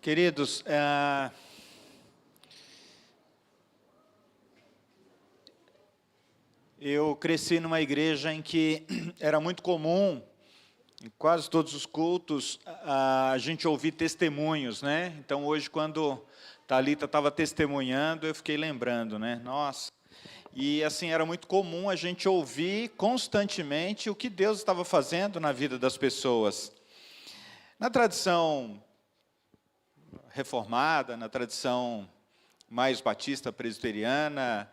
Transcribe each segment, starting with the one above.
Queridos, eu cresci numa igreja em que era muito comum, em quase todos os cultos, a gente ouvir testemunhos, né? Então, hoje, quando Thalita estava testemunhando, eu fiquei lembrando, né? Nossa! E, assim, era muito comum a gente ouvir constantemente o que Deus estava fazendo na vida das pessoas. Na tradição reformada, na tradição mais batista presbiteriana,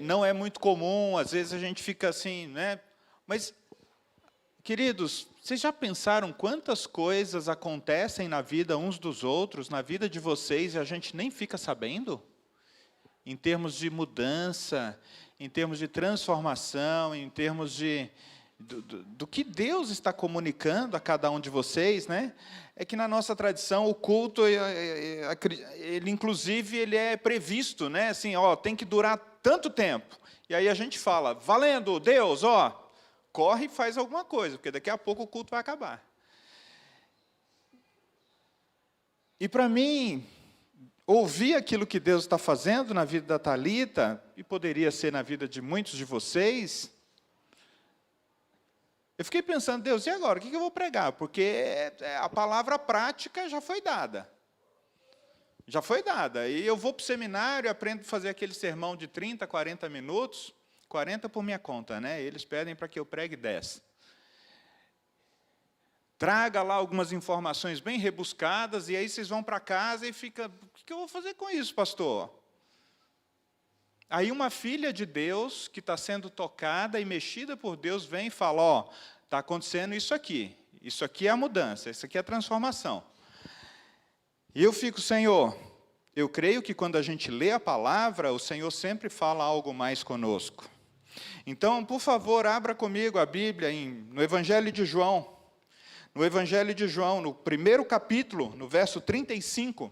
não é muito comum, às vezes a gente fica assim, né? Mas, queridos, vocês já pensaram quantas coisas acontecem na vida uns dos outros, na vida de vocês, e a gente nem fica sabendo? Em termos de mudança, em termos de transformação, em termos do que Deus está comunicando a cada um de vocês, né? É que na nossa tradição o culto, ele inclusive ele é previsto, né? Assim, ó, tem que durar tanto tempo. E aí a gente fala, valendo, Deus, ó, corre e faz alguma coisa, porque daqui a pouco o culto vai acabar. E para mim, ouvir aquilo que Deus está fazendo na vida da Thalita, e poderia ser na vida de muitos de vocês, eu fiquei pensando, Deus, e agora? O que eu vou pregar? Porque a palavra prática já foi dada. Já foi dada. E eu vou para o seminário, aprendo a fazer aquele sermão de 30, 40 minutos, 40 por minha conta, né? Eles pedem para que eu pregue 10. Traga lá algumas informações bem rebuscadas, e aí vocês vão para casa e fica, o que eu vou fazer com isso, pastor? Aí uma filha de Deus, que está sendo tocada e mexida por Deus, vem e fala, ó, está acontecendo isso aqui é a mudança, isso aqui é a transformação. E eu fico, Senhor, eu creio que quando a gente lê a palavra, o Senhor sempre fala algo mais conosco. Então, por favor, abra comigo a Bíblia no Evangelho de João. No Evangelho de João, no primeiro capítulo, no verso 35.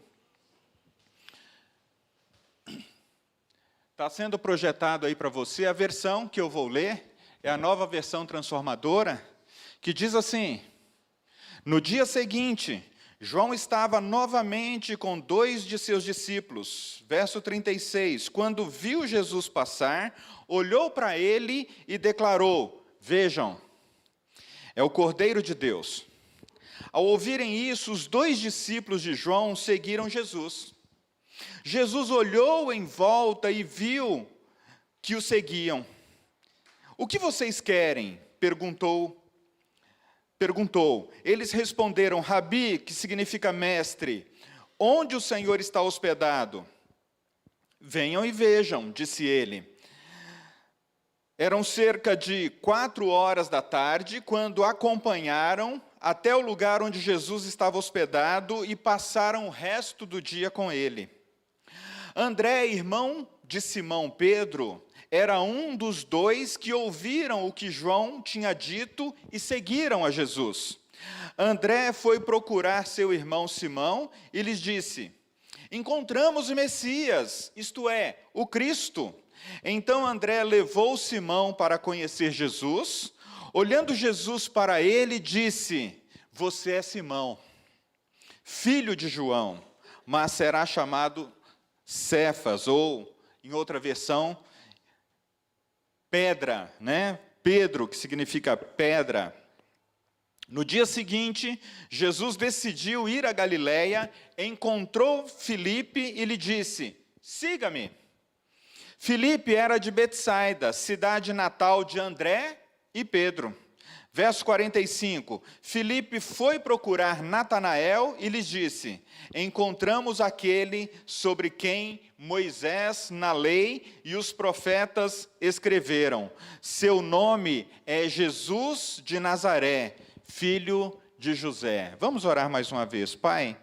Está sendo projetado aí para você, a versão que eu vou ler, é a nova versão transformadora, que diz assim, no dia seguinte, João estava novamente com 2 de seus discípulos, verso 36, quando viu Jesus passar, olhou para ele e declarou, vejam, é o Cordeiro de Deus. Ao ouvirem isso, os 2 discípulos de João seguiram Jesus. Jesus olhou em volta e viu que o seguiam. O que vocês querem? Perguntou. Eles responderam, Rabi, que significa mestre, onde o Senhor está hospedado? Venham e vejam, disse ele. Eram cerca de 4 horas da tarde, quando acompanharam até o lugar onde Jesus estava hospedado e passaram o resto do dia com ele. André, irmão de Simão Pedro, era um dos 2 que ouviram o que João tinha dito e seguiram a Jesus. André foi procurar seu irmão Simão e lhes disse, encontramos o Messias, isto é, o Cristo. Então André levou Simão para conhecer Jesus. Olhando Jesus para ele, disse, você é Simão, filho de João, mas será chamado Cefas, ou, em outra versão, pedra, né? Pedro, que significa pedra. No dia seguinte, Jesus decidiu ir a Galiléia, encontrou Filipe e lhe disse, siga-me. Filipe era de Betsaida, cidade natal de André e Pedro. Verso 45, Filipe foi procurar Natanael e lhes disse, encontramos aquele sobre quem Moisés na lei e os profetas escreveram. Seu nome é Jesus de Nazaré, filho de José. Vamos orar mais uma vez. Pai,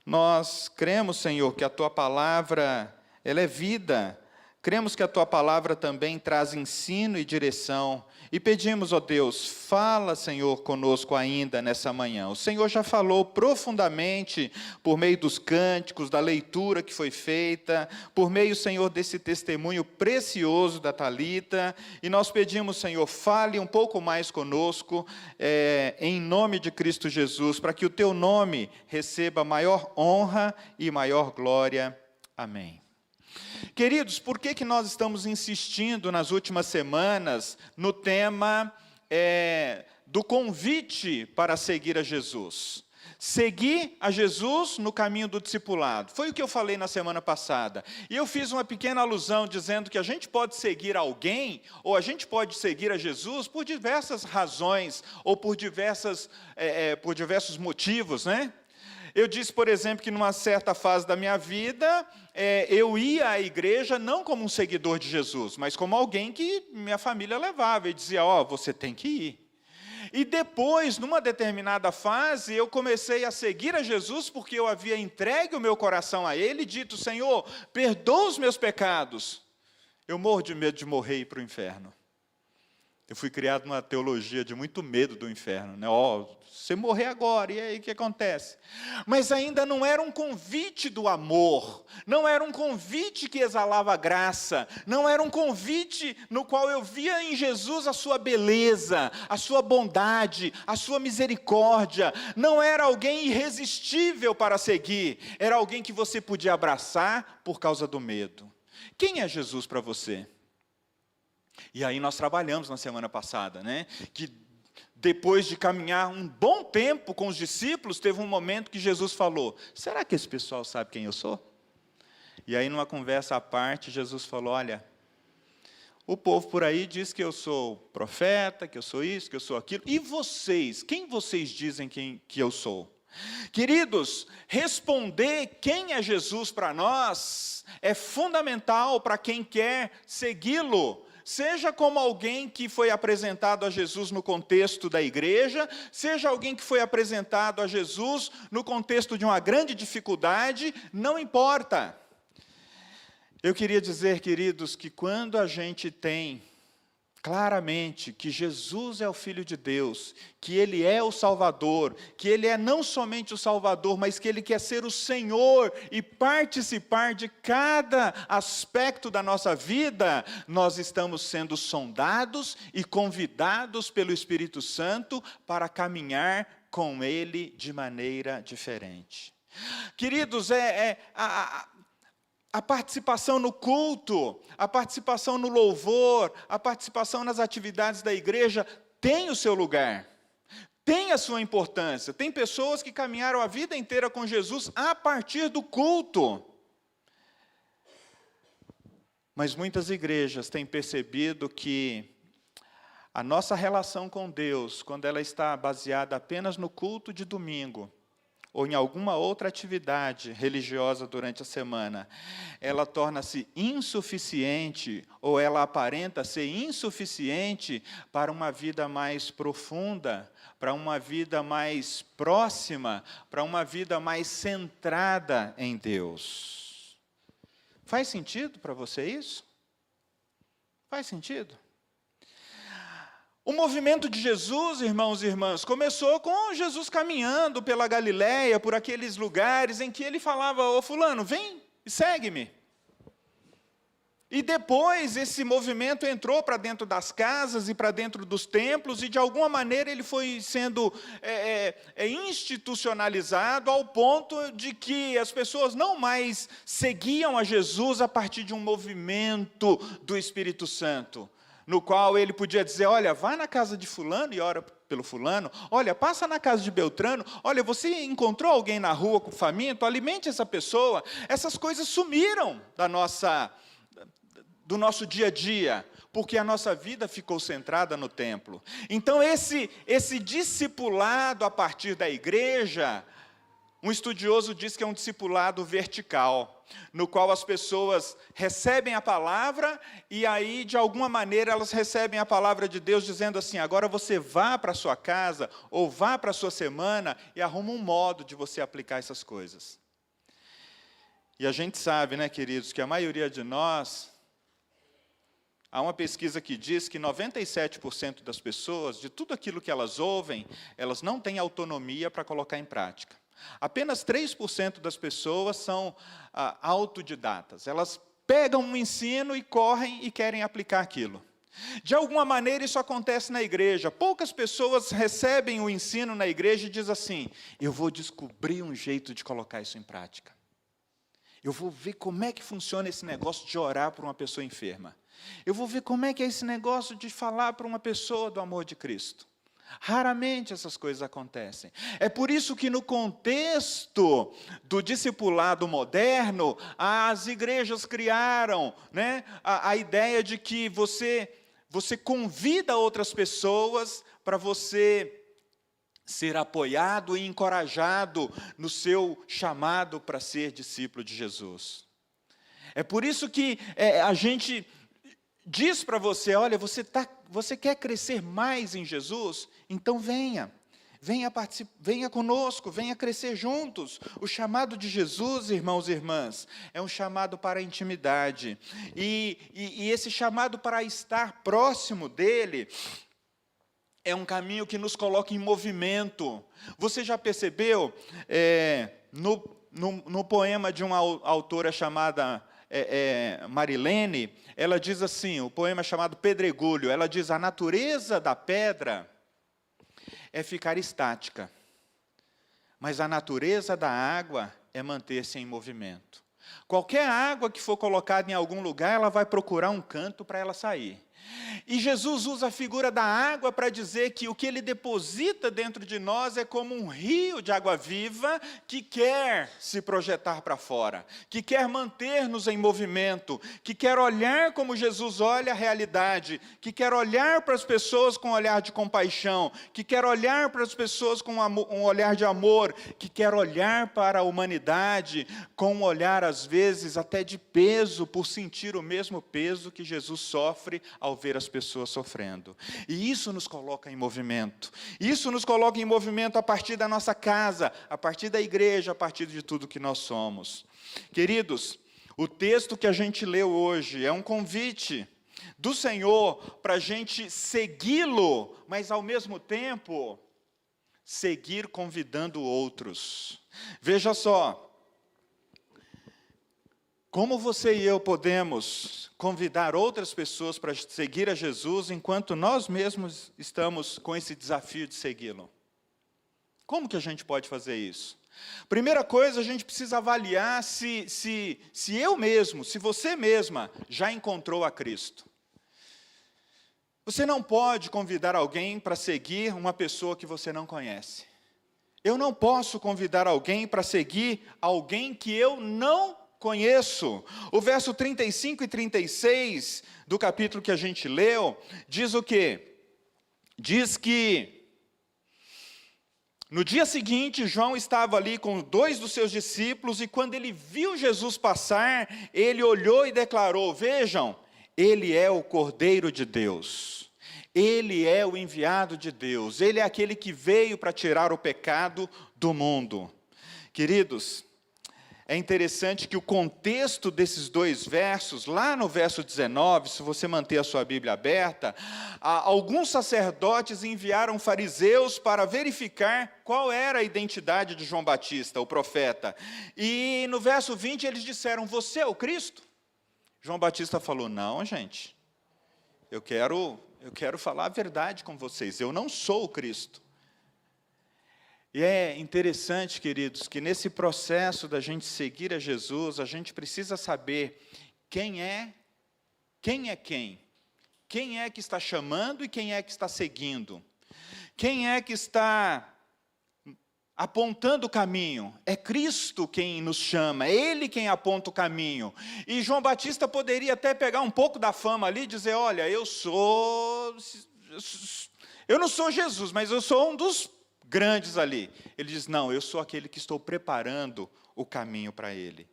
nós cremos, Senhor, que a Tua palavra, ela é vida, Cremos que a Tua palavra também traz ensino e direção. E pedimos, ó Deus, fala, Senhor, conosco ainda nessa manhã. O Senhor já falou profundamente por meio dos cânticos, da leitura que foi feita, por meio, Senhor, desse testemunho precioso da Thalita. E nós pedimos, Senhor, fale um pouco mais conosco, em nome de Cristo Jesus, para que o Teu nome receba maior honra e maior glória. Amém. Queridos, por que nós estamos insistindo nas últimas semanas no tema do convite para seguir a Jesus? Seguir a Jesus no caminho do discipulado. Foi o que eu falei na semana passada. E eu fiz uma pequena alusão dizendo que a gente pode seguir alguém, ou a gente pode seguir a Jesus por diversas razões, ou por diversos motivos, né? Eu disse, por exemplo, que numa certa fase da minha vida, eu ia à igreja não como um seguidor de Jesus, mas como alguém que minha família levava e dizia, você tem que ir. E depois, numa determinada fase, eu comecei a seguir a Jesus porque eu havia entregue o meu coração a Ele e dito, Senhor, perdoa os meus pecados. Eu morro de medo de morrer e ir para o inferno. Eu fui criado numa teologia de muito medo do inferno, né? Você morrer agora, e aí o que acontece? Mas ainda não era um convite do amor, não era um convite que exalava graça, não era um convite no qual eu via em Jesus a sua beleza, a sua bondade, a sua misericórdia, não era alguém irresistível para seguir, era alguém que você podia abraçar por causa do medo. Quem é Jesus para você? E aí nós trabalhamos na semana passada, né? Que depois de caminhar um bom tempo com os discípulos, teve um momento que Jesus falou, será que esse pessoal sabe quem eu sou? E aí numa conversa à parte, Jesus falou, olha, o povo por aí diz que eu sou profeta, que eu sou isso, que eu sou aquilo, e vocês, quem vocês dizem que eu sou? Queridos, responder quem é Jesus para nós é fundamental para quem quer segui-lo. Seja como alguém que foi apresentado a Jesus no contexto da igreja, seja alguém que foi apresentado a Jesus no contexto de uma grande dificuldade, não importa. Eu queria dizer, queridos, que quando a gente tem claramente que Jesus é o Filho de Deus, que Ele é o Salvador, que Ele é não somente o Salvador, mas que Ele quer ser o Senhor e participar de cada aspecto da nossa vida, nós estamos sendo sondados e convidados pelo Espírito Santo para caminhar com Ele de maneira diferente. Queridos, a participação no culto, a participação no louvor, a participação nas atividades da igreja tem o seu lugar, tem a sua importância. Tem pessoas que caminharam a vida inteira com Jesus a partir do culto. Mas muitas igrejas têm percebido que a nossa relação com Deus, quando ela está baseada apenas no culto de domingo, ou em alguma outra atividade religiosa durante a semana, ela torna-se insuficiente, ou ela aparenta ser insuficiente para uma vida mais profunda, para uma vida mais próxima, para uma vida mais centrada em Deus. Faz sentido para você isso? Faz sentido? O movimento de Jesus, irmãos e irmãs, começou com Jesus caminhando pela Galileia, por aqueles lugares em que ele falava, ô fulano, vem e segue-me. E depois esse movimento entrou para dentro das casas e para dentro dos templos, e de alguma maneira ele foi sendo institucionalizado ao ponto de que as pessoas não mais seguiam a Jesus a partir de um movimento do Espírito Santo, no qual ele podia dizer, olha, vai na casa de fulano e ora pelo fulano, olha, passa na casa de Beltrano, olha, você encontrou alguém na rua com faminto, alimente essa pessoa. Essas coisas sumiram do nosso dia a dia, porque a nossa vida ficou centrada no templo. Então esse discipulado a partir da igreja, um estudioso diz que é um discipulado vertical, no qual as pessoas recebem a palavra e aí, de alguma maneira, elas recebem a palavra de Deus dizendo assim, agora você vá para a sua casa ou vá para a sua semana e arruma um modo de você aplicar essas coisas. E a gente sabe, né, queridos, que a maioria de nós Há uma pesquisa que diz que 97% das pessoas, de tudo aquilo que elas ouvem, elas não têm autonomia para colocar em prática. Apenas 3% das pessoas são autodidatas. Elas pegam um ensino e correm e querem aplicar aquilo. De alguma maneira, isso acontece na igreja. Poucas pessoas recebem o ensino na igreja e dizem assim: eu vou descobrir um jeito de colocar isso em prática. Eu vou ver como é que funciona esse negócio de orar por uma pessoa enferma. Eu vou ver como é que é esse negócio de falar para uma pessoa do amor de Cristo. Raramente essas coisas acontecem. É por isso que no contexto do discipulado moderno, as igrejas criaram, né, a ideia de que você convida outras pessoas para você ser apoiado e encorajado no seu chamado para ser discípulo de Jesus. É por isso que a gente diz para você: olha, você quer crescer mais em Jesus? Então venha participar, venha conosco, venha crescer juntos. O chamado de Jesus, irmãos e irmãs, é um chamado para a intimidade. E esse chamado para estar próximo dele é um caminho que nos coloca em movimento. Você já percebeu, no poema de uma autora chamada Marilene, ela diz assim, o poema é chamado Pedregulho, ela diz: a natureza da pedra é ficar estática, mas a natureza da água é manter-se em movimento. Qualquer água que for colocada em algum lugar, ela vai procurar um canto para ela sair. E Jesus usa a figura da água para dizer que o que Ele deposita dentro de nós é como um rio de água viva que quer se projetar para fora, que quer manter-nos em movimento, que quer olhar como Jesus olha a realidade, que quer olhar para as pessoas com um olhar de compaixão, que quer olhar para as pessoas com um olhar de amor, que quer olhar para a humanidade com um olhar, às vezes, até de peso, por sentir o mesmo peso que Jesus sofre ao ver as pessoas sofrendo. E isso nos coloca em movimento. Isso nos coloca em movimento a partir da nossa casa, a partir da igreja, a partir de tudo que nós somos. Queridos, o texto que a gente leu hoje é um convite do Senhor para a gente segui-lo, mas ao mesmo tempo seguir convidando outros. Veja só, como você e eu podemos convidar outras pessoas para seguir a Jesus, enquanto nós mesmos estamos com esse desafio de segui-lo? Como que a gente pode fazer isso? Primeira coisa, a gente precisa avaliar se eu mesmo, se você mesma já encontrou a Cristo. Você não pode convidar alguém para seguir uma pessoa que você não conhece. Eu não posso convidar alguém para seguir alguém que eu não conheço. O verso 35 e 36 do capítulo que a gente leu, diz o quê? Diz que no dia seguinte, João estava ali com 2 dos seus discípulos, e quando ele viu Jesus passar, ele olhou e declarou: vejam, ele é o Cordeiro de Deus. Ele é o enviado de Deus. Ele é aquele que veio para tirar o pecado do mundo. Queridos, é interessante que o contexto desses 2 versos, lá no verso 19, se você manter a sua Bíblia aberta, alguns sacerdotes enviaram fariseus para verificar qual era a identidade de João Batista, o profeta. E no verso 20 eles disseram: você é o Cristo? João Batista falou: não, gente, eu quero falar a verdade com vocês, eu não sou o Cristo. E é interessante, queridos, que nesse processo da gente seguir a Jesus, a gente precisa saber quem é quem. Quem é que está chamando e quem é que está seguindo. Quem é que está apontando o caminho? É Cristo quem nos chama, é Ele quem aponta o caminho. E João Batista poderia até pegar um pouco da fama ali e dizer: olha, eu não sou Jesus, mas eu sou um dos grandes ali. Ele diz: não, eu sou aquele que estou preparando o caminho para ele.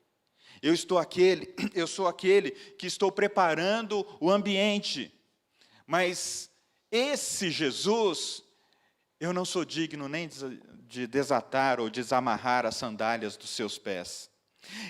Eu sou aquele que estou preparando o ambiente. Mas esse Jesus, eu não sou digno nem de desatar ou desamarrar as sandálias dos seus pés.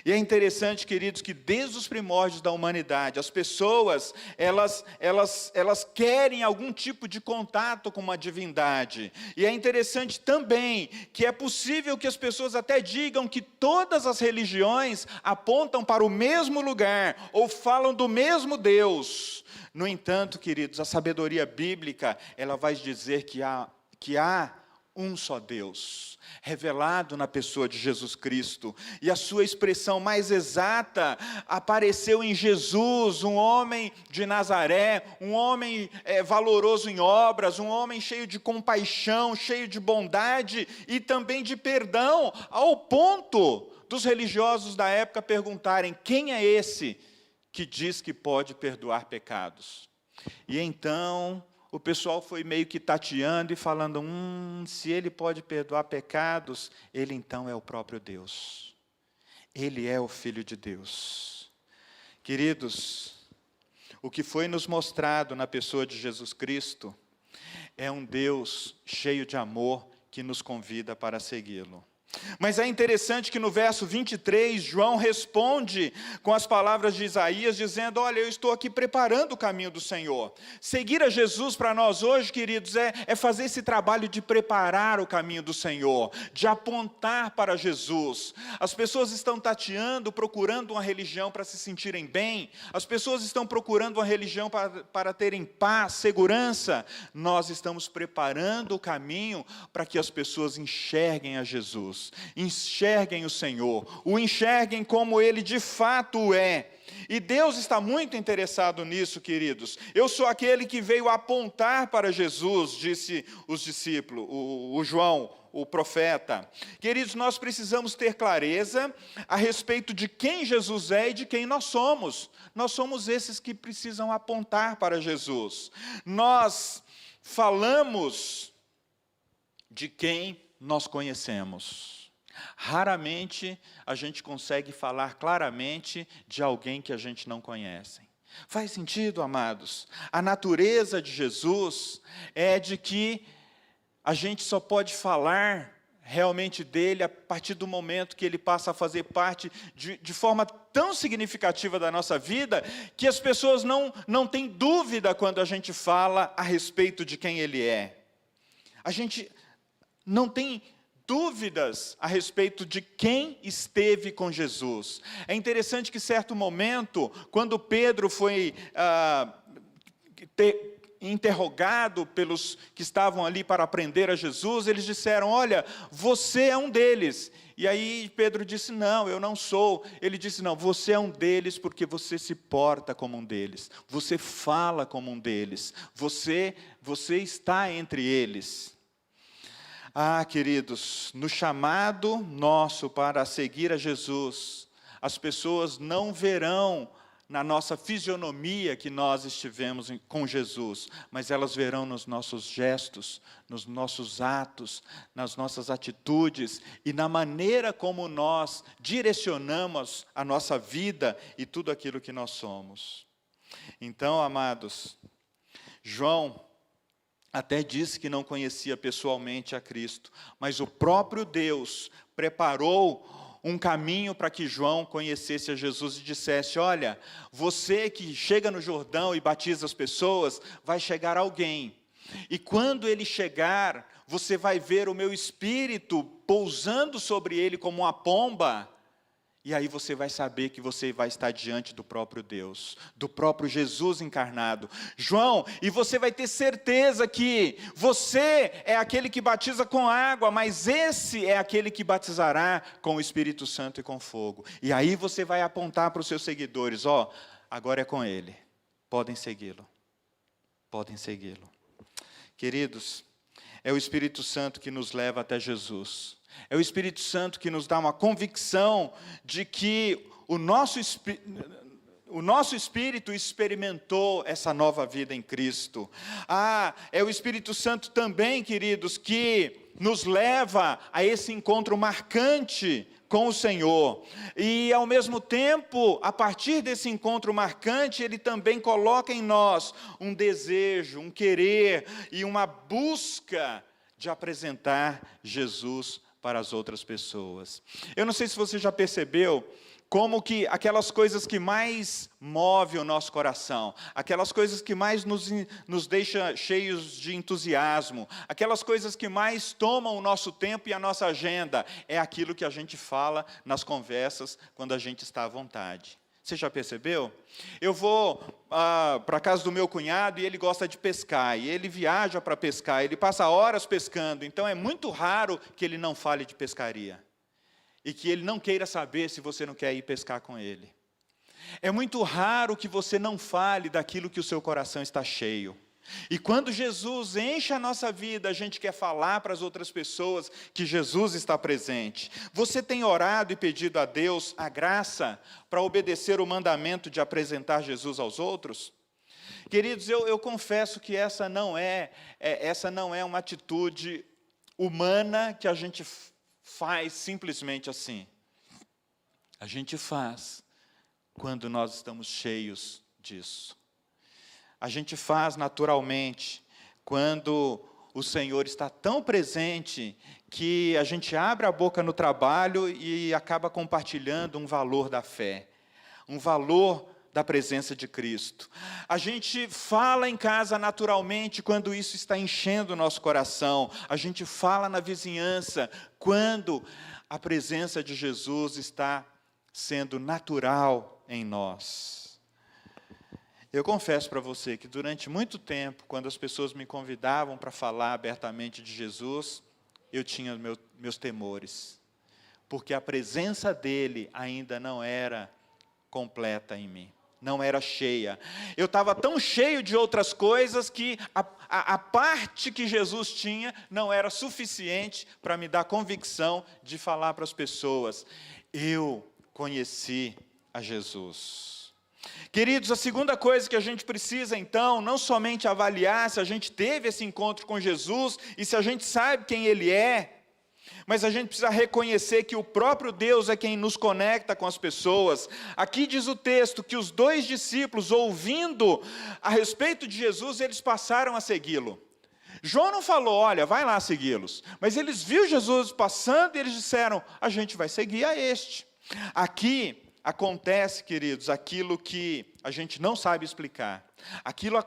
E é interessante, queridos, que desde os primórdios da humanidade, as pessoas, elas querem algum tipo de contato com uma divindade. E é interessante também que é possível que as pessoas até digam que todas as religiões apontam para o mesmo lugar, ou falam do mesmo Deus. No entanto, queridos, a sabedoria bíblica, ela vai dizer que há um só Deus, revelado na pessoa de Jesus Cristo, e a sua expressão mais exata apareceu em Jesus, um homem de Nazaré, um homem valoroso em obras, um homem cheio de compaixão, cheio de bondade e também de perdão, ao ponto dos religiosos da época perguntarem: quem é esse que diz que pode perdoar pecados? E então o pessoal foi meio que tateando e falando: se ele pode perdoar pecados, ele então é o próprio Deus. Ele é o Filho de Deus. Queridos, o que foi nos mostrado na pessoa de Jesus Cristo é um Deus cheio de amor que nos convida para segui-lo. Mas é interessante que no verso 23, João responde com as palavras de Isaías, dizendo: olha, eu estou aqui preparando o caminho do Senhor. Seguir a Jesus para nós hoje, queridos, é fazer esse trabalho de preparar o caminho do Senhor, de apontar para Jesus. As pessoas estão tateando, procurando uma religião para se sentirem bem, as pessoas estão procurando uma religião para terem paz, segurança. Nós estamos preparando o caminho para que as pessoas enxerguem a Jesus, enxerguem o Senhor, o enxerguem como Ele de fato é. E Deus está muito interessado nisso, queridos. Eu sou aquele que veio apontar para Jesus, disse os discípulos, o João, o profeta. Queridos, nós precisamos ter clareza a respeito de quem Jesus é e de quem nós somos. Nós somos esses que precisam apontar para Jesus. Nós falamos de quem nós conhecemos. Raramente a gente consegue falar claramente de alguém que a gente não conhece. Faz sentido, amados? A natureza de Jesus é de que a gente só pode falar realmente dele a partir do momento que ele passa a fazer parte de forma tão significativa da nossa vida, que as pessoas não têm dúvida quando a gente fala a respeito de quem ele é. A gente não tem dúvidas a respeito de quem esteve com Jesus. É interessante que, em certo momento, quando Pedro foi interrogado pelos que estavam ali para prender a Jesus, eles disseram: olha, você é um deles. E aí Pedro disse: não, eu não sou. Ele disse: não, você é um deles porque você se porta como um deles, você fala como um deles, você está entre eles. Queridos, no chamado nosso para seguir a Jesus, as pessoas não verão na nossa fisionomia que nós estivemos com Jesus, mas elas verão nos nossos gestos, nos nossos atos, nas nossas atitudes e na maneira como nós direcionamos a nossa vida e tudo aquilo que nós somos. Então, amados, João até disse que não conhecia pessoalmente a Cristo, mas o próprio Deus preparou um caminho para que João conhecesse a Jesus e dissesse: olha, você que chega no Jordão e batiza as pessoas, vai chegar alguém, e quando ele chegar, você vai ver o meu Espírito pousando sobre ele como uma pomba, e aí você vai saber que você vai estar diante do próprio Deus, do próprio Jesus encarnado. João, e você vai ter certeza que você é aquele que batiza com água, mas esse é aquele que batizará com o Espírito Santo e com fogo. E aí você vai apontar para os seus seguidores: agora é com ele, podem segui-lo, podem segui-lo. Queridos, é o Espírito Santo que nos leva até Jesus. É o Espírito Santo que nos dá uma convicção de que o nosso espírito experimentou essa nova vida em Cristo. É o Espírito Santo também, queridos, que nos leva a esse encontro marcante com o Senhor. E, ao mesmo tempo, a partir desse encontro marcante, Ele também coloca em nós um desejo, um querer e uma busca de apresentar Jesus para as outras pessoas. Eu não sei se você já percebeu como que aquelas coisas que mais movem o nosso coração, aquelas coisas que mais nos deixa cheios de entusiasmo, aquelas coisas que mais tomam o nosso tempo e a nossa agenda, é aquilo que a gente fala nas conversas quando a gente está à vontade. Você já percebeu? Eu vou para a casa do meu cunhado e ele gosta de pescar, e ele viaja para pescar, ele passa horas pescando, então é muito raro que ele não fale de pescaria. E que ele não queira saber se você não quer ir pescar com ele. É muito raro que você não fale daquilo que o seu coração está cheio. E quando Jesus enche a nossa vida, a gente quer falar para as outras pessoas que Jesus está presente. Você tem orado e pedido a Deus a graça para obedecer o mandamento de apresentar Jesus aos outros? Queridos, eu confesso que essa não é uma atitude humana que a gente faz simplesmente assim. A gente faz quando nós estamos cheios disso. A gente faz naturalmente quando o Senhor está tão presente que a gente abre a boca no trabalho e acaba compartilhando um valor da fé, um valor da presença de Cristo. A gente fala em casa naturalmente quando isso está enchendo o nosso coração. A gente fala na vizinhança quando a presença de Jesus está sendo natural em nós. Eu confesso para você que durante muito tempo, quando as pessoas me convidavam para falar abertamente de Jesus, eu tinha meus temores, porque a presença dele ainda não era completa em mim. Não era cheia. Eu estava tão cheio de outras coisas que a parte que Jesus tinha não era suficiente para me dar convicção de falar para as pessoas. Eu conheci a Jesus. Queridos, a segunda coisa que a gente precisa, então, não somente avaliar se a gente teve esse encontro com Jesus e se a gente sabe quem Ele é, mas a gente precisa reconhecer que o próprio Deus é quem nos conecta com as pessoas. Aqui diz o texto que os 2 discípulos, ouvindo a respeito de Jesus, eles passaram a segui-lo. João não falou, olha, vai lá segui-los. Mas eles viram Jesus passando e eles disseram, a gente vai seguir a este. Aqui acontece, queridos, aquilo que a gente não sabe explicar. Aquilo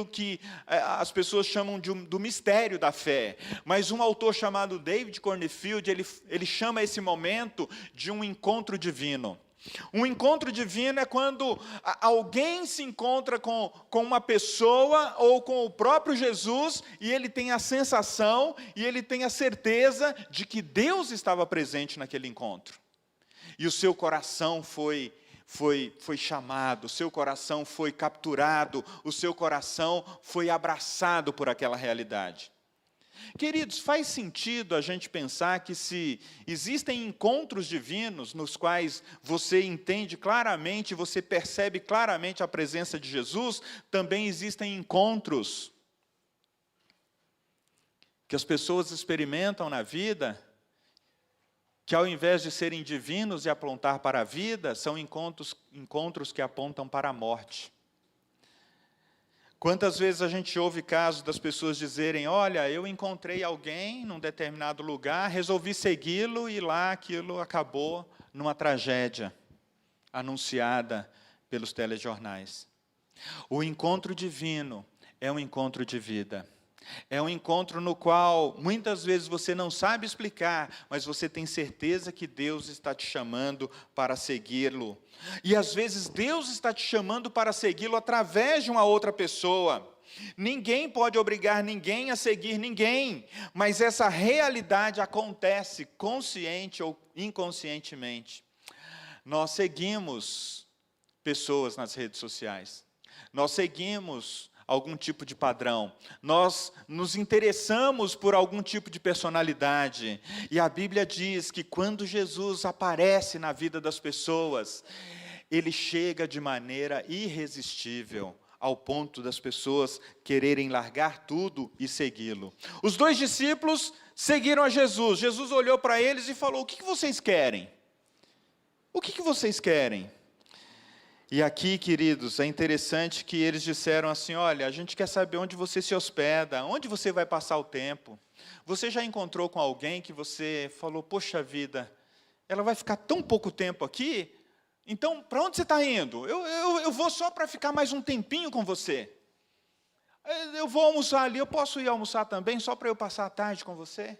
que as pessoas chamam do mistério da fé. Mas um autor chamado David Cornfield, ele chama esse momento de um encontro divino. Um encontro divino é quando alguém se encontra com uma pessoa ou com o próprio Jesus e ele tem a sensação e ele tem a certeza de que Deus estava presente naquele encontro. E o seu coração foi chamado, o seu coração foi capturado, o seu coração foi abraçado por aquela realidade. Queridos, faz sentido a gente pensar que se existem encontros divinos nos quais você entende claramente, você percebe claramente a presença de Jesus, também existem encontros que as pessoas experimentam na vida, que ao invés de serem divinos e apontar para a vida, são encontros que apontam para a morte. Quantas vezes a gente ouve casos das pessoas dizerem, olha, eu encontrei alguém num determinado lugar, resolvi segui-lo e lá aquilo acabou numa tragédia anunciada pelos telejornais. O encontro divino é um encontro de vida. É um encontro no qual, muitas vezes, você não sabe explicar, mas você tem certeza que Deus está te chamando para segui-lo. E, às vezes, Deus está te chamando para segui-lo através de uma outra pessoa. Ninguém pode obrigar ninguém a seguir ninguém, mas essa realidade acontece consciente ou inconscientemente. Nós seguimos pessoas nas redes sociais. Nós seguimos algum tipo de padrão. Nós nos interessamos por algum tipo de personalidade. E a Bíblia diz que quando Jesus aparece na vida das pessoas, ele chega de maneira irresistível, ao ponto das pessoas quererem largar tudo e segui-lo. Os 2 discípulos seguiram a Jesus. Jesus olhou para eles e falou, o que vocês querem? O que vocês querem? E aqui, queridos, é interessante que eles disseram assim, olha, a gente quer saber onde você se hospeda, onde você vai passar o tempo. Você já encontrou com alguém que você falou, poxa vida, ela vai ficar tão pouco tempo aqui, então, para onde você está indo? Eu vou só para ficar mais um tempinho com você. Eu vou almoçar ali, eu posso ir almoçar também, só para eu passar a tarde com você?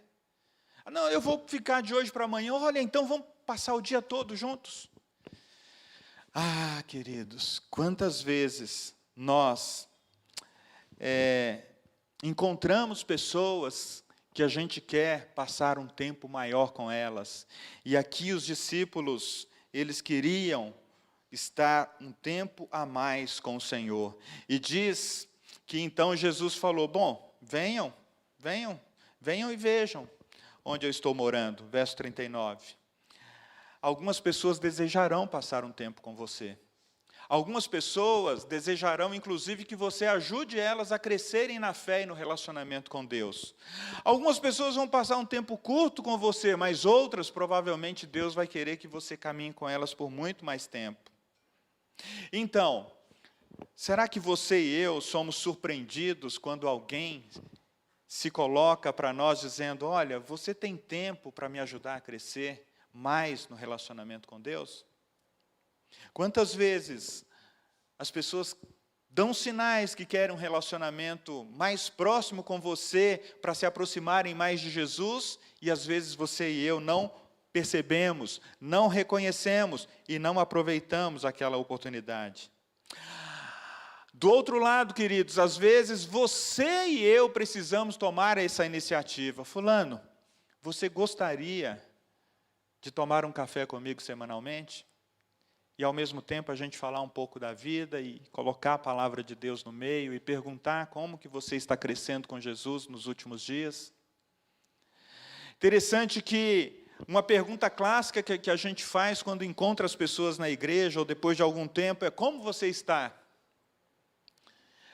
Não, eu vou ficar de hoje para amanhã, olha, então vamos passar o dia todo juntos. Ah, queridos, quantas vezes nós encontramos pessoas que a gente quer passar um tempo maior com elas. E aqui os discípulos, eles queriam estar um tempo a mais com o Senhor. E diz que então Jesus falou, bom, venham e vejam onde eu estou morando. Verso 39. Algumas pessoas desejarão passar um tempo com você. Algumas pessoas desejarão, inclusive, que você ajude elas a crescerem na fé e no relacionamento com Deus. Algumas pessoas vão passar um tempo curto com você, mas outras, provavelmente, Deus vai querer que você caminhe com elas por muito mais tempo. Então, será que você e eu somos surpreendidos quando alguém se coloca para nós dizendo, olha, você tem tempo para me ajudar a crescer mais no relacionamento com Deus? Quantas vezes as pessoas dão sinais que querem um relacionamento mais próximo com você para se aproximarem mais de Jesus e às vezes você e eu não percebemos, não reconhecemos e não aproveitamos aquela oportunidade. Do outro lado, queridos, às vezes você e eu precisamos tomar essa iniciativa. Fulano, você gostaria de tomar um café comigo semanalmente? E ao mesmo tempo a gente falar um pouco da vida e colocar a palavra de Deus no meio e perguntar como que você está crescendo com Jesus nos últimos dias. Interessante que uma pergunta clássica que a gente faz quando encontra as pessoas na igreja ou depois de algum tempo é como você está?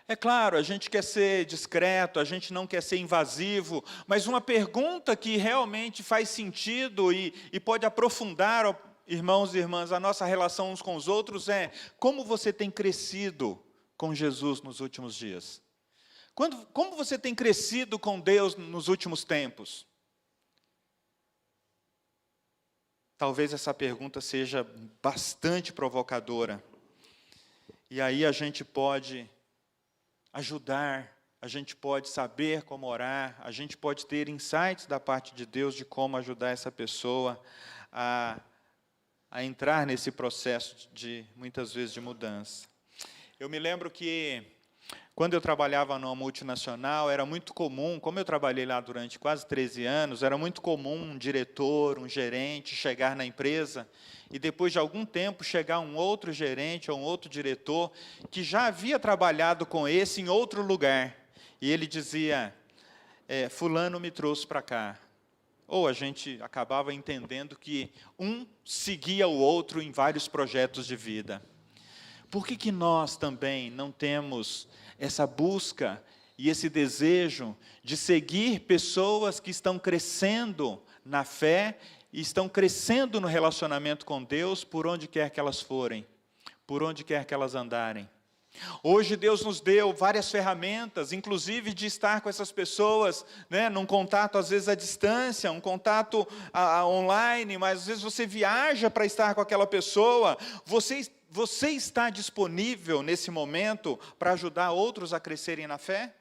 É claro, a gente quer ser discreto, a gente não quer ser invasivo, mas uma pergunta que realmente faz sentido e pode aprofundar, irmãos e irmãs, a nossa relação uns com os outros é, como você tem crescido com Jesus nos últimos dias? Como você tem crescido com Deus nos últimos tempos? Talvez essa pergunta seja bastante provocadora. E aí a gente pode ajudar, a gente pode saber como orar, a gente pode ter insights da parte de Deus de como ajudar essa pessoa a entrar nesse processo de, muitas vezes, de mudança. Eu me lembro que, quando eu trabalhava numa multinacional, era muito comum, como eu trabalhei lá durante quase 13 anos, era muito comum um diretor, um gerente chegar na empresa e, depois de algum tempo, chegar um outro gerente ou um outro diretor que já havia trabalhado com esse em outro lugar. E ele dizia, fulano me trouxe para cá. Ou a gente acabava entendendo que um seguia o outro em vários projetos de vida. Por que nós também não temos essa busca e esse desejo de seguir pessoas que estão crescendo na fé e estão crescendo no relacionamento com Deus por onde quer que elas forem, por onde quer que elas andarem? Hoje Deus nos deu várias ferramentas, inclusive de estar com essas pessoas, né, num contato às vezes à distância, um contato online, mas às vezes você viaja para estar com aquela pessoa, você está disponível nesse momento para ajudar outros a crescerem na fé?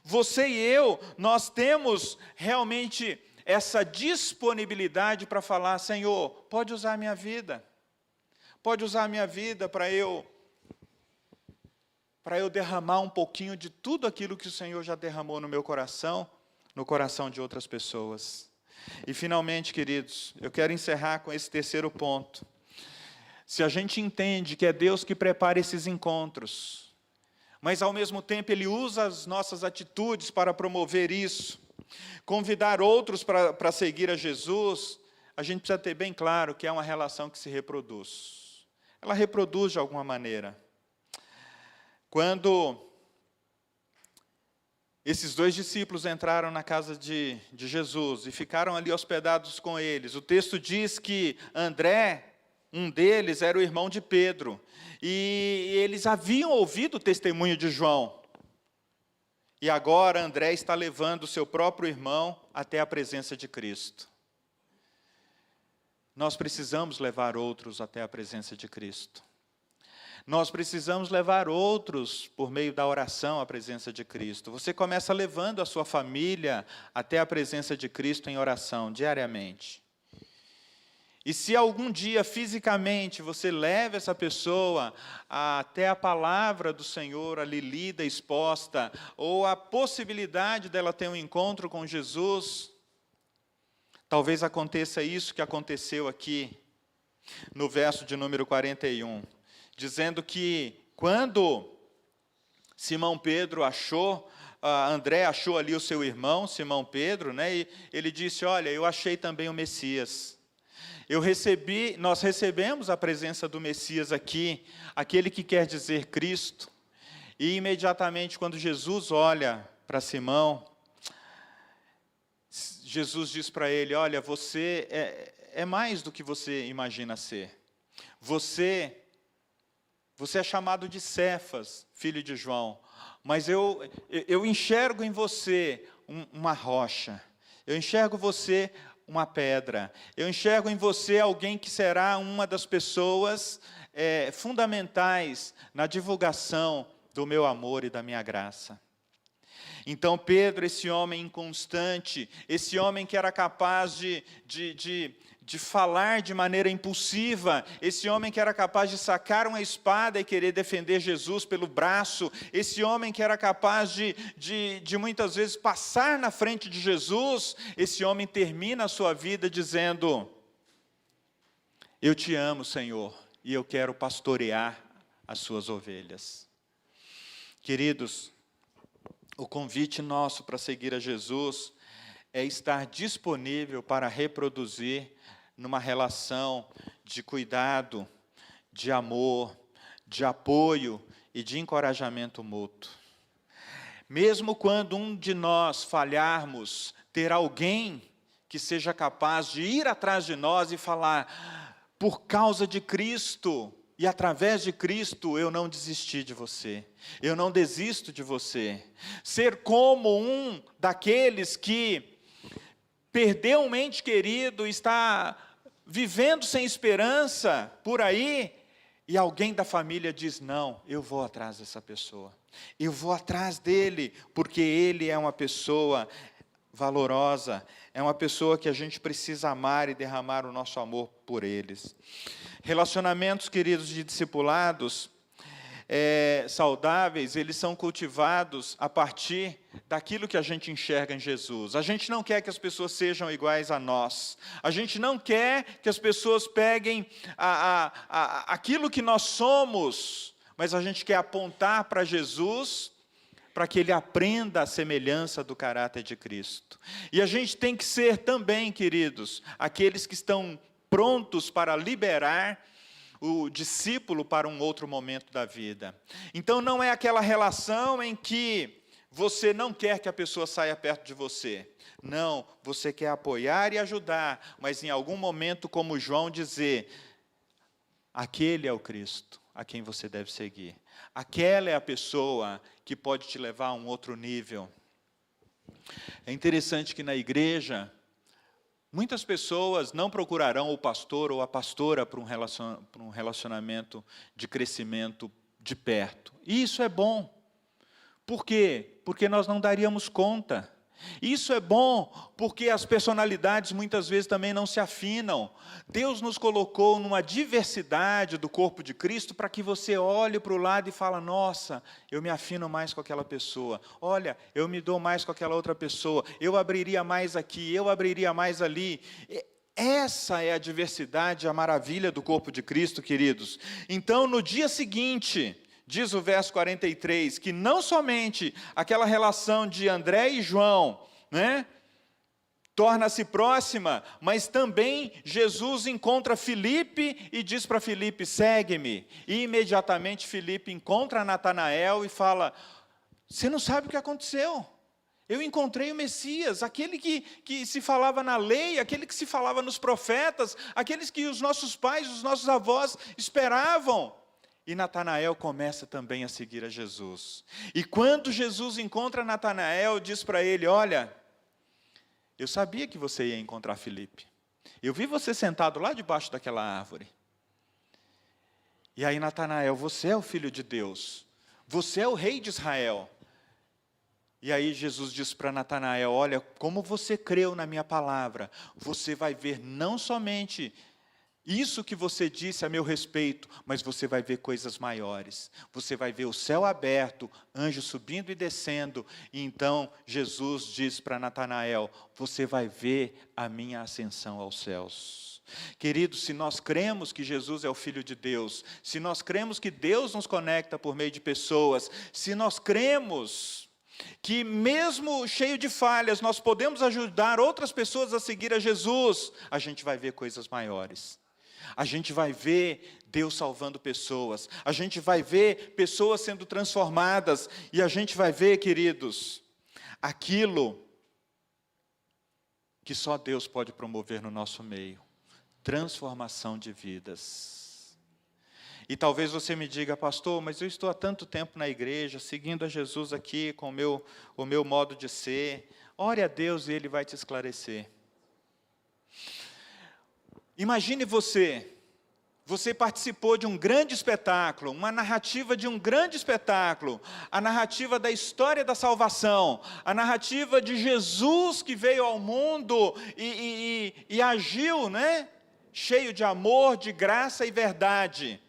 Você e eu, nós temos realmente essa disponibilidade para falar, Senhor, pode usar a minha vida, pode usar a minha vida para eu derramar um pouquinho de tudo aquilo que o Senhor já derramou no meu coração, no coração de outras pessoas. E finalmente, queridos, eu quero encerrar com esse terceiro ponto. Se a gente entende que é Deus que prepara esses encontros, mas ao mesmo tempo Ele usa as nossas atitudes para promover isso, convidar outros para seguir a Jesus, a gente precisa ter bem claro que é uma relação que se reproduz. Ela reproduz de alguma maneira. Quando esses dois discípulos entraram na casa de Jesus e ficaram ali hospedados com eles, o texto diz que André Um deles era o irmão de Pedro. E eles haviam ouvido o testemunho de João. E agora André está levando o seu próprio irmão até a presença de Cristo. Nós precisamos levar outros até a presença de Cristo. Nós precisamos levar outros, por meio da oração, à presença de Cristo. Você começa levando a sua família até a presença de Cristo em oração, diariamente. E se algum dia, fisicamente, você leva essa pessoa até a palavra do Senhor ali lida, exposta, ou a possibilidade dela ter um encontro com Jesus, talvez aconteça isso que aconteceu aqui, no verso de número 41. Dizendo que quando Simão Pedro achou, André achou ali o seu irmão, Simão Pedro, né, e ele disse, olha, eu achei também o Messias. Nós recebemos a presença do Messias aqui, aquele que quer dizer Cristo. E imediatamente quando Jesus olha para Simão, Jesus diz para ele, olha, você é mais do que você imagina ser. Você é chamado de Cefas, filho de João, mas eu enxergo em você uma rocha, eu enxergo você uma pedra, eu enxergo em você alguém que será uma das pessoas fundamentais na divulgação do meu amor e da minha graça. Então Pedro, esse homem inconstante, esse homem que era capaz de falar de maneira impulsiva, esse homem que era capaz de sacar uma espada e querer defender Jesus pelo braço, esse homem que era capaz de muitas vezes passar na frente de Jesus, esse homem termina a sua vida dizendo, eu te amo, Senhor, e eu quero pastorear as suas ovelhas. Queridos, o convite nosso para seguir a Jesus é estar disponível para reproduzir numa relação de cuidado, de amor, de apoio e de encorajamento mútuo. Mesmo quando um de nós falharmos, ter alguém que seja capaz de ir atrás de nós e falar, por causa de Cristo, e através de Cristo eu não desisti de você, eu não desisto de você. Ser como um daqueles que perdeu um ente querido, está vivendo sem esperança por aí, e alguém da família diz, não, eu vou atrás dessa pessoa, eu vou atrás dele, porque ele é uma pessoa valorosa, é uma pessoa que a gente precisa amar e derramar o nosso amor por eles. Relacionamentos, queridos, de discipulados saudáveis, eles são cultivados a partir daquilo que a gente enxerga em Jesus. A gente não quer que as pessoas sejam iguais a nós. A gente não quer que as pessoas peguem aquilo que nós somos, mas a gente quer apontar para Jesus, para que ele aprenda a semelhança do caráter de Cristo. E a gente tem que ser também, queridos, aqueles que estão prontos para liberar o discípulo para um outro momento da vida. Então não é aquela relação em que você não quer que a pessoa saia perto de você. Não, você quer apoiar e ajudar, mas em algum momento, como João, dizer, aquele é o Cristo a quem você deve seguir. Aquela é a pessoa que pode te levar a um outro nível. É interessante que na igreja, muitas pessoas não procurarão o pastor ou a pastora para um relacionamento de crescimento de perto. E isso é bom. Por quê? Porque nós não daríamos conta. Isso é bom porque as personalidades muitas vezes também não se afinam. Deus nos colocou numa diversidade do corpo de Cristo para que você olhe para o lado e fale, nossa, eu me afino mais com aquela pessoa. Olha, eu me dou mais com aquela outra pessoa. Eu abriria mais aqui, eu abriria mais ali. Essa é a diversidade, a maravilha do corpo de Cristo, queridos. Então, no dia seguinte, diz o verso 43, que não somente aquela relação de André e João, né, torna-se próxima, mas também Jesus encontra Filipe e diz para Filipe, segue-me. E imediatamente Filipe encontra Natanael e fala, você não sabe o que aconteceu. Eu encontrei o Messias, aquele que se falava na lei, aquele que se falava nos profetas, aqueles que os nossos pais, os nossos avós esperavam. E Natanael começa também a seguir a Jesus. E quando Jesus encontra Natanael, diz para ele: olha, eu sabia que você ia encontrar Filipe. Eu vi você sentado lá debaixo daquela árvore. E aí Natanael: você é o Filho de Deus, você é o Rei de Israel. E aí Jesus diz para Natanael: olha, como você creu na minha palavra, você vai ver não somente isso que você disse a meu respeito, mas você vai ver coisas maiores. Você vai ver o céu aberto, anjos subindo e descendo. E então Jesus diz para Natanael: você vai ver a minha ascensão aos céus. Queridos, se nós cremos que Jesus é o Filho de Deus, se nós cremos que Deus nos conecta por meio de pessoas, se nós cremos que mesmo cheio de falhas, nós podemos ajudar outras pessoas a seguir a Jesus, a gente vai ver coisas maiores. A gente vai ver Deus salvando pessoas, a gente vai ver pessoas sendo transformadas, e a gente vai ver, queridos, aquilo que só Deus pode promover no nosso meio: transformação de vidas. E talvez você me diga: pastor, mas eu estou há tanto tempo na igreja, seguindo a Jesus aqui com o meu modo de ser. Ore a Deus e Ele vai te esclarecer. Imagine você participou de um grande espetáculo, uma narrativa de um grande espetáculo, a narrativa da história da salvação, a narrativa de Jesus que veio ao mundo e agiu, né? Cheio de amor, de graça e verdade.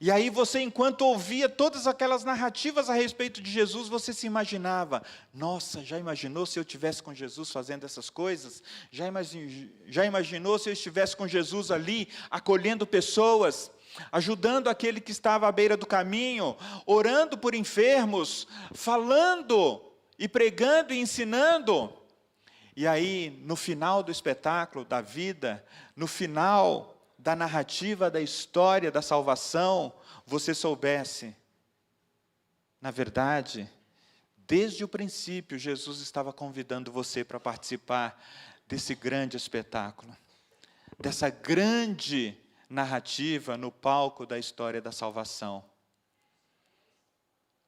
E aí você, enquanto ouvia todas aquelas narrativas a respeito de Jesus, você se imaginava: nossa, já imaginou se eu estivesse com Jesus fazendo essas coisas? Já imaginou se eu estivesse com Jesus ali, acolhendo pessoas, ajudando aquele que estava à beira do caminho, orando por enfermos, falando e pregando e ensinando? E aí, no final do espetáculo da vida, no final da narrativa da história da salvação, você soubesse: na verdade, desde o princípio, Jesus estava convidando você para participar desse grande espetáculo, dessa grande narrativa no palco da história da salvação.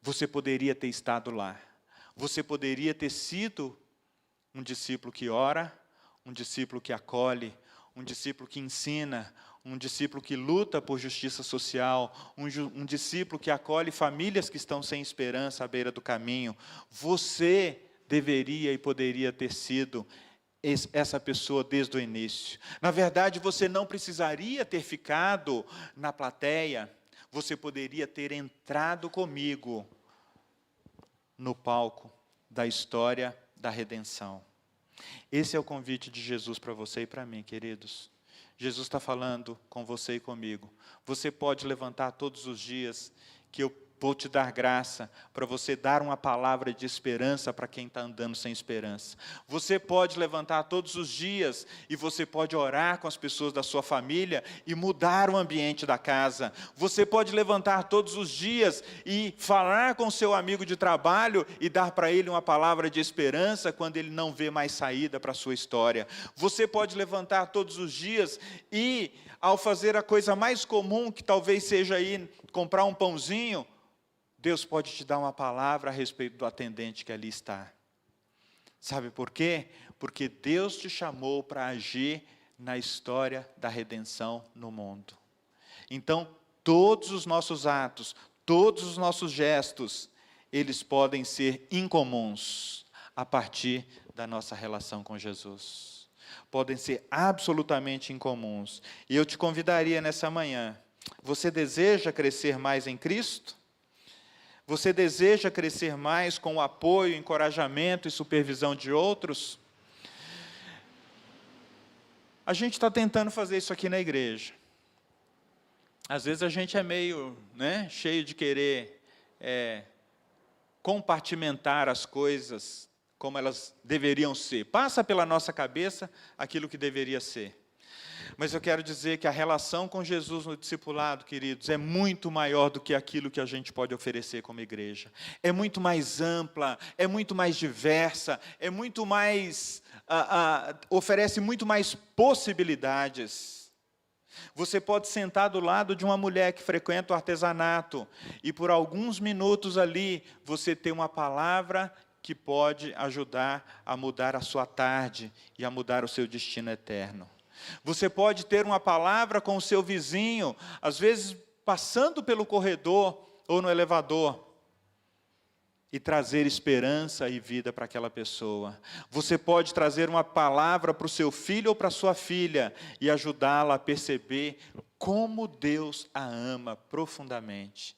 Você poderia ter estado lá, você poderia ter sido um discípulo que ora, um discípulo que acolhe, um discípulo que ensina, um discípulo que luta por justiça social, um discípulo que acolhe famílias que estão sem esperança à beira do caminho. Você deveria e poderia ter sido essa pessoa desde o início. Na verdade, você não precisaria ter ficado na plateia, você poderia ter entrado comigo no palco da história da redenção. Esse é o convite de Jesus para você e para mim, queridos. Jesus está falando com você e comigo. Você pode levantar todos os dias, que eu vou te dar graça para você dar uma palavra de esperança para quem está andando sem esperança. Você pode levantar todos os dias e você pode orar com as pessoas da sua família e mudar o ambiente da casa. Você pode levantar todos os dias e falar com seu amigo de trabalho e dar para ele uma palavra de esperança quando ele não vê mais saída para a sua história. Você pode levantar todos os dias e, ao fazer a coisa mais comum, que talvez seja ir comprar um pãozinho, Deus pode te dar uma palavra a respeito do atendente que ali está. Sabe por quê? Porque Deus te chamou para agir na história da redenção no mundo. Então, todos os nossos atos, todos os nossos gestos, eles podem ser incomuns a partir da nossa relação com Jesus. Podem ser absolutamente incomuns. E eu te convidaria nessa manhã: você deseja crescer mais em Cristo? Você deseja crescer mais com o apoio, encorajamento e supervisão de outros? A gente está tentando fazer isso aqui na igreja. Às vezes a gente é meio, cheio de querer compartimentar as coisas como elas deveriam ser. Passa pela nossa cabeça aquilo que deveria ser. Mas eu quero dizer que a relação com Jesus no discipulado, queridos, é muito maior do que aquilo que a gente pode oferecer como igreja. É muito mais ampla, é muito mais diversa, é muito mais, oferece muito mais possibilidades. Você pode sentar do lado de uma mulher que frequenta o artesanato e por alguns minutos ali você ter uma palavra que pode ajudar a mudar a sua tarde e a mudar o seu destino eterno. Você pode ter uma palavra com o seu vizinho, às vezes passando pelo corredor ou no elevador, e trazer esperança e vida para aquela pessoa. Você pode trazer uma palavra para o seu filho ou para a sua filha e ajudá-la a perceber como Deus a ama profundamente.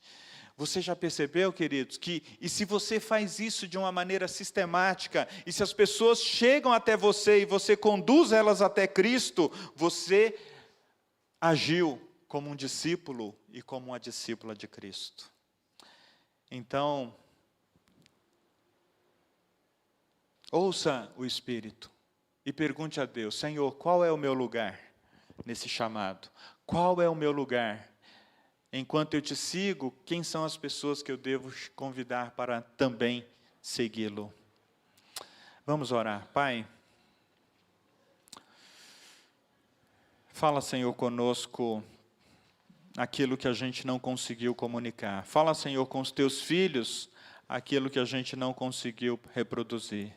Você já percebeu, queridos, e se você faz isso de uma maneira sistemática, e se as pessoas chegam até você e você conduz elas até Cristo, você agiu como um discípulo e como uma discípula de Cristo. Então, ouça o Espírito e pergunte a Deus: Senhor, qual é o meu lugar nesse chamado? Qual é o meu lugar? Enquanto eu te sigo, quem são as pessoas que eu devo convidar para também segui-lo? Vamos orar. Pai, fala, Senhor, conosco aquilo que a gente não conseguiu comunicar. Fala, Senhor, com os teus filhos aquilo que a gente não conseguiu reproduzir.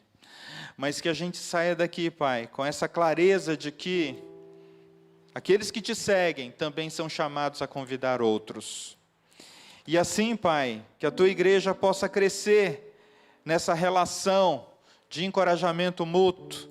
Mas que a gente saia daqui, Pai, com essa clareza de que aqueles que te seguem também são chamados a convidar outros. E assim, Pai, que a tua igreja possa crescer nessa relação de encorajamento mútuo,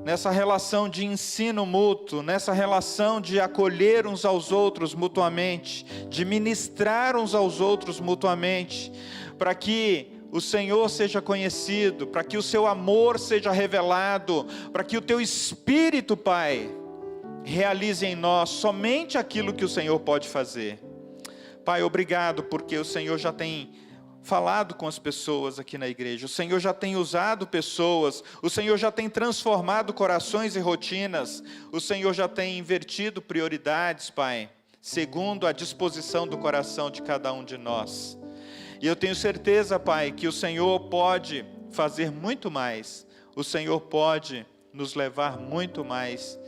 nessa relação de ensino mútuo, nessa relação de acolher uns aos outros mutuamente, de ministrar uns aos outros mutuamente, para que o Senhor seja conhecido, para que o seu amor seja revelado, para que o teu Espírito, Pai, realize em nós somente aquilo que o Senhor pode fazer. Pai, obrigado, porque o Senhor já tem falado com as pessoas aqui na igreja, o Senhor já tem usado pessoas, o Senhor já tem transformado corações e rotinas, o Senhor já tem invertido prioridades, Pai, segundo a disposição do coração de cada um de nós. E eu tenho certeza, Pai, que o Senhor pode fazer muito mais, o Senhor pode nos levar muito mais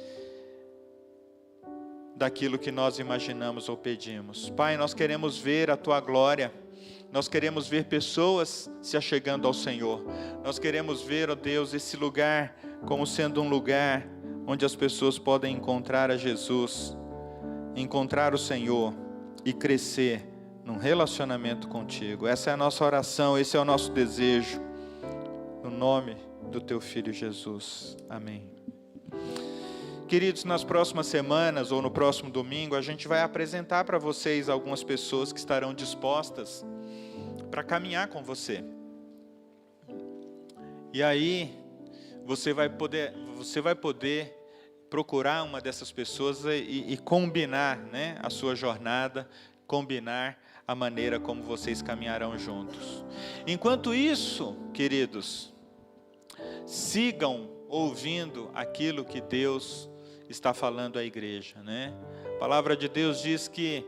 daquilo que nós imaginamos ou pedimos. Pai, nós queremos ver a tua glória, nós queremos ver pessoas se achegando ao Senhor, nós queremos ver, ó Deus, esse lugar como sendo um lugar onde as pessoas podem encontrar a Jesus, encontrar o Senhor e crescer num relacionamento contigo. Essa é a nossa oração, esse é o nosso desejo, no nome do teu Filho Jesus. Amém. Queridos, nas próximas semanas ou no próximo domingo, a gente vai apresentar para vocês algumas pessoas que estarão dispostas para caminhar com você. E aí, você vai poder procurar uma dessas pessoas e combinar, né, a sua jornada, combinar a maneira como vocês caminharão juntos. Enquanto isso, queridos, sigam ouvindo aquilo que Deus está falando à igreja, né? A palavra de Deus diz que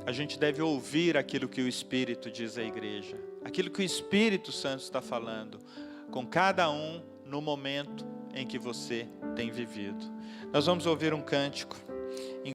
a gente deve ouvir aquilo que o Espírito diz à igreja, aquilo que o Espírito Santo está falando com cada um no momento em que você tem vivido. Nós vamos ouvir um cântico.